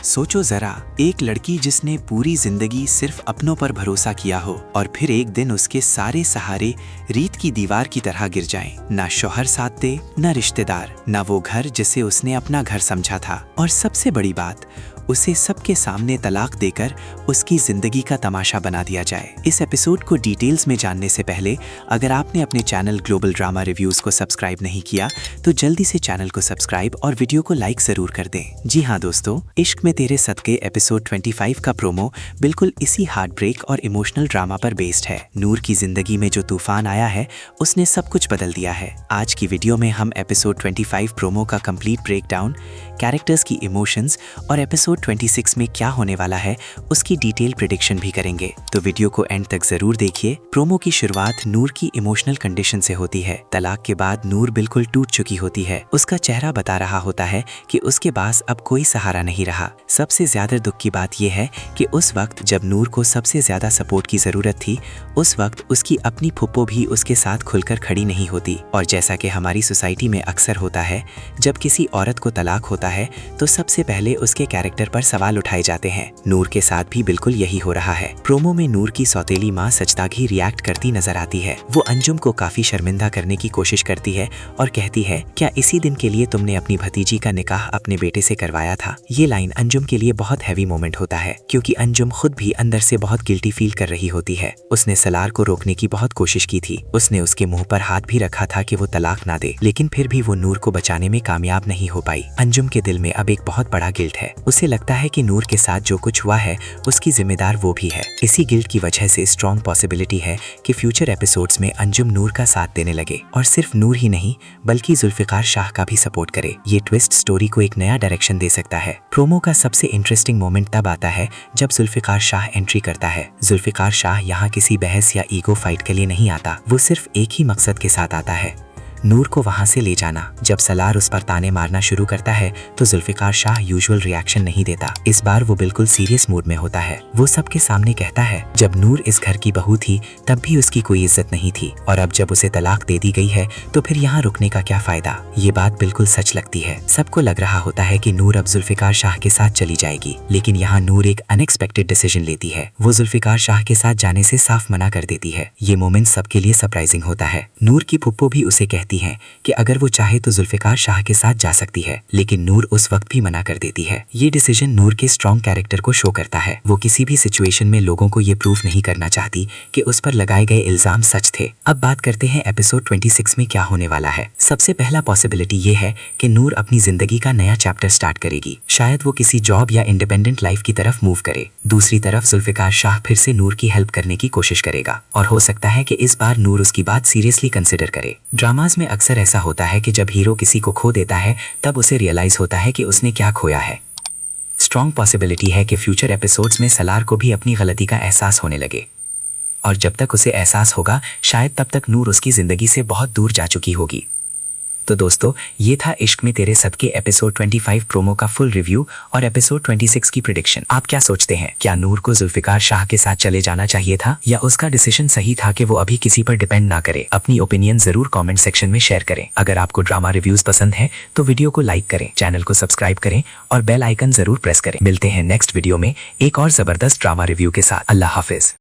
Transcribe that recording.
सोचो जरा, एक लड़की जिसने पूरी जिंदगी सिर्फ अपनों पर भरोसा किया हो और फिर एक दिन उसके सारे सहारे रीत की दीवार की तरह गिर जाएं। ना शौहर साथ दे, ना रिश्तेदार, ना वो घर जिसे उसने अपना घर समझा था, और सबसे बड़ी बात, उसे सबके सामने तलाक देकर उसकी जिंदगी का तमाशा बना दिया जाए। इस एपिसोड को डिटेल्स में जानने से पहले अगर आपने अपने चैनल ग्लोबल ड्रामा रिव्यूज को सब्सक्राइब नहीं किया तो जल्दी से चैनल को सब्सक्राइब और वीडियो को लाइक जरूर कर दें। जी हाँ दोस्तों, इश्क में तेरे सदके एपिसोड 25 का प्रोमो बिल्कुल इसी हार्ट ब्रेक और इमोशनल ड्रामा पर बेस्ड है। नूर की जिंदगी में जो तूफान आया है उसने सब कुछ बदल दिया है। आज की वीडियो में हम एपिसोड 25 प्रोमो का कंप्लीट ब्रेकडाउन, कैरेक्टर्स की इमोशंस और एपिसोड 26 में क्या होने वाला है उसकी डिटेल प्रेडिक्शन भी करेंगे, तो वीडियो को एंड तक जरूर देखिए। प्रोमो की शुरुआत नूर की इमोशनल कंडीशन से होती है। तलाक के बाद नूर बिल्कुल टूट चुकी होती है। उसका चेहरा बता रहा होता है कि उसके पास अब कोई सहारा नहीं रहा। सबसे ज्यादा दुख की बात यह है कि उस वक्त जब नूर को सबसे ज्यादा सपोर्ट की जरूरत थी, उस वक्त उसकी अपनी फुप्पो भी उसके साथ खुलकर खड़ी नहीं होती। और जैसा कि हमारी सोसाइटी में अक्सर होता है, जब किसी औरत को तलाक होता है तो सबसे पहले उसके कैरेक्टर पर सवाल उठाए जाते हैं। नूर के साथ भी बिल्कुल यही हो रहा है। प्रोमो में नूर की सौतेली माँ सजदागी रिएक्ट करती नजर आती है। वो अंजुम को काफी शर्मिंदा करने की कोशिश करती है और कहती है, क्या इसी दिन के लिए तुमने अपनी भतीजी का निकाह अपने बेटे से करवाया था? ये लाइन अंजुम के लिए बहुत हैवी मोमेंट होता है, क्योंकि अंजुम खुद भी अंदर से बहुत गिल्टी फील कर रही होती है। उसने सलार को रोकने की बहुत कोशिश की थी। उसने उसके मुंह पर हाथ भी रखा था कि वो तलाक ना दे, लेकिन फिर भी वो नूर को बचाने में कामयाब नहीं हो पाई। अंजुम के दिल में अब एक बहुत बड़ा गिल्ट है। उसे लगता है कि नूर के साथ जो कुछ हुआ है उसकी जिम्मेदार वो भी है। इसी गिल्ट की वजह से स्ट्रॉन्ग पॉसिबिलिटी है कि फ्यूचर एपिसोड्स में अंजुम नूर का साथ देने लगे, और सिर्फ नूर ही नहीं बल्कि जुल्फिकार शाह का भी सपोर्ट करे। ये ट्विस्ट स्टोरी को एक नया डायरेक्शन दे सकता है। प्रोमो का सबसे इंटरेस्टिंग मोमेंट तब आता है जब जुल्फिकार शाह एंट्री करता है। जुल्फिकार शाह यहाँ किसी बहस या ईगो फाइट के लिए नहीं आता। वो सिर्फ एक ही मकसद के साथ आता है, नूर को वहां से ले जाना। जब सलार उस पर ताने मारना शुरू करता है तो जुल्फिकार शाह यूजुअल रिएक्शन नहीं देता। इस बार वो बिल्कुल सीरियस मूड में होता है। वो सबके सामने कहता है, जब नूर इस घर की बहू थी तब भी उसकी कोई इज्जत नहीं थी, और अब जब उसे तलाक दे दी गई है तो फिर यहाँ रुकने का क्या फायदा? ये बात बिल्कुल सच लगती है। सबको लग रहा होता है कि नूर अब जुल्फिकार शाह के साथ चली जाएगी, लेकिन यहाँ नूर एक अनएक्सपेक्टेड डिसीजन लेती है। वो जुल्फिकार शाह के साथ जाने से साफ मना कर देती है। ये मोमेंट सबके लिए सरप्राइजिंग होता है। नूर की फुप्पो भी उसे कहती है कि अगर वो चाहे तो जुल्फिकार शाह के साथ जा सकती है, लेकिन नूर उस वक्त भी मना कर देती है। ये डिसीजन नूर के स्ट्रॉन्ग कैरेक्टर को शो करता है। वो किसी भी सिचुएशन में लोगों को ये प्रूफ नहीं करना चाहती कि उस पर लगाए गए इल्जाम सच थे। अब बात करते हैं एपिसोड 26 में क्या होने वाला है। सबसे पहला पॉसिबिलिटी ये है कि नूर अपनी जिंदगी का नया चैप्टर स्टार्ट करेगी। शायद वो किसी जॉब या इंडिपेंडेंट लाइफ की तरफ मूव करे। दूसरी तरफ जुल्फिकार शाह फिर से नूर की हेल्प करने की कोशिश करेगा, और हो सकता है कि इस बार नूर उसकी बात सीरियसली कंसिडर करे। ड्रामाज में अक्सर ऐसा होता है कि जब हीरो किसी को खो देता है तब उसे रियलाइज होता है कि उसने क्या खोया है। स्ट्रॉन्ग पॉसिबिलिटी है कि फ्यूचर एपिसोड्स में सलार को भी अपनी गलती का एहसास होने लगे, और जब तक उसे एहसास होगा शायद तब तक नूर उसकी जिंदगी से बहुत दूर जा चुकी होगी। तो दोस्तों, ये था इश्क में तेरे सदके एपिसोड 25 प्रोमो का फुल रिव्यू और एपिसोड 26 की प्रेडिक्शन। आप क्या सोचते हैं? क्या नूर को जुल्फिकार शाह के साथ चले जाना चाहिए था, या उसका डिसीजन सही था कि वो अभी किसी पर डिपेंड ना करे? अपनी ओपिनियन जरूर कमेंट सेक्शन में शेयर करें। अगर आपको ड्रामा रिव्यूज पसंद है तो वीडियो को लाइक करें, चैनल को सब्सक्राइब करें और बेल आइकन जरूर प्रेस करें। मिलते हैं नेक्स्ट वीडियो में एक और जबरदस्त ड्रामा रिव्यू के साथ। अल्लाह हाफिज।